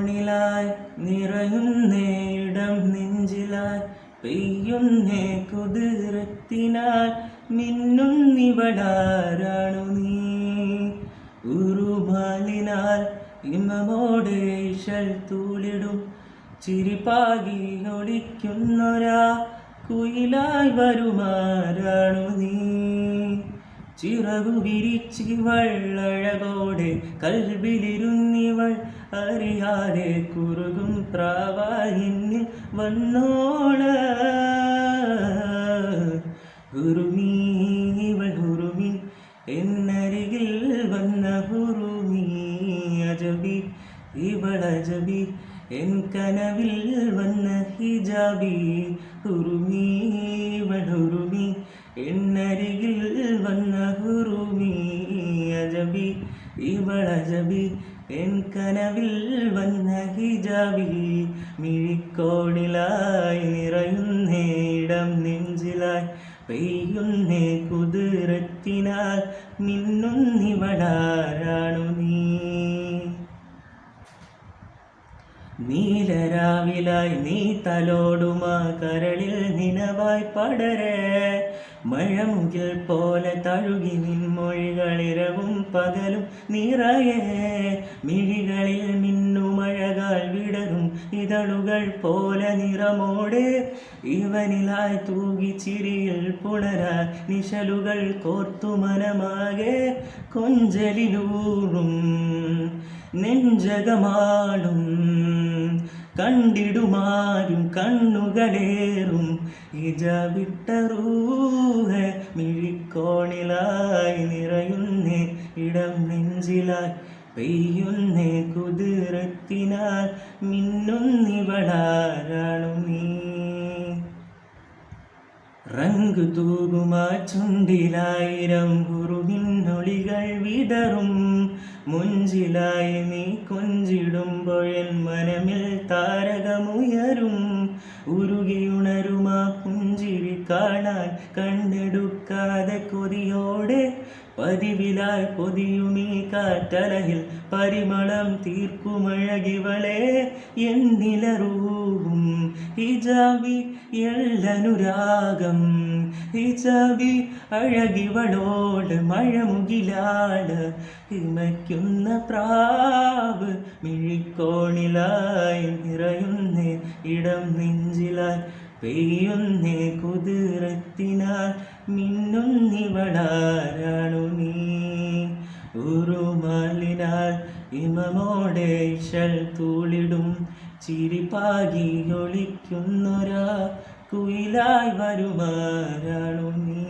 മിഴിക്കോണിലായി നിറയുന്നേടം നെഞ്ചിലായി പെയ്യുന്നേ കുതിരത്തിനാൽ മിന്നുന്നിവളാരാണു നീ ഉറുമാലിനാൽ ഇമമോടെ ഇശൽ തൂളിടും ചിരിപ്പാകി ഒളിക്കുന്നൊരാ കുയിലായി വരുമാരാണു നീ ചിറകു വിരിച്ചിവൾ അഴകോടെ കൽബിലിരുന്നിവൾ അറിയാതെ കുറുകും പ്രാവായിന്നിൽ വന്നോള ഹുറുമീ ഇവൾ ഹുറുമി എന്നരികിൽ വന്ന ഹുറുമി അജബി ഇവൾ അജബി എൻ കനവിൽ വന്ന ഹിജാബി ഹുറുമി ഇവൾ ഹുറുമി എന്നരികിൽ വന്ന ഹുറുമി അജബി ഇവൾ അജബി എൻ കനവിൽ വന്ന ഹിജാബി മിഴിക്കോണിലായി നിറയുന്നേടം നെഞ്ചിലായി പെയ്യുന്നേ കുതിരത്തിനാൽ മിന്നുന്നിവളാരാണു നീ നീലരാവിലായി നീ തലോടുമാ കരളിൽ നിനവായി പടരേ മഴമുകിൽ പോലെ തഴുകി നിൻമൊഴികളിരവും പകലും നിറയെ മിഴികളിൽ മിന്നുമഴകാൽ വിടരും ഇതളുകൾ പോലെ നിറമോടെ ഇവനിലായി തൂകി ചിരിയിൽ പുണരാ നിശലുകൾ കോർത്തു മനമാകെ കൊഞ്ചലിലൂറും നെഞ്ചകമാടും കണ്ടിടുമാരും കണ്ണുകളേറും ഇജവിട്ട റൂഹ മിഴിക്കോണിലായി നിറയുന്നേ ഇടം നെഞ്ചിലായി പെയ്യുന്നേ കുതിരത്തിനാൽ മിന്നുന്നിവളാരാണു നീ റങ്കു തൂകുമാ ചുണ്ടിലായിരം ഹുറുവിന്നൊളികൾ വിടറും മുഞ്ചിലായി നീ കൊഞ്ചിടുമ്പോഴൻ മനമിൽ താരകമുയരും ഉരുകിയുണരുമാ പുഞ്ചിരി കാണാൻ കണ്ടെടുക്കാതെ കൊതിയോടെ പതിവിലായി പൊതിയുമീ കാറ്റലയിൽ പരിമളം തീർക്കുമഴകിവളെ എന്നിലറൂവും ഹിജാബി എള്ളനുരാഗം ഹിജാബി അഴകിവളോട് മഴമുകിലാട് ഹിമയ്ക്കുന്ന പ്രാവ് മിഴിക്കോണിലായി നിറയുന്നേ ഇടം നെഞ്ചിലായി പെയ്യുന്നേ കുതിരത്തിനാൽ മിന്നുന്നിവളാരാണു നീ ഉറുമാലിനാൽ ഇമമോടെ ഇശൽ തൂളിടും ചിരിപ്പാകി ഒളിക്കുന്നൊരാ കുയിലായി വരുമാരാണു നീ.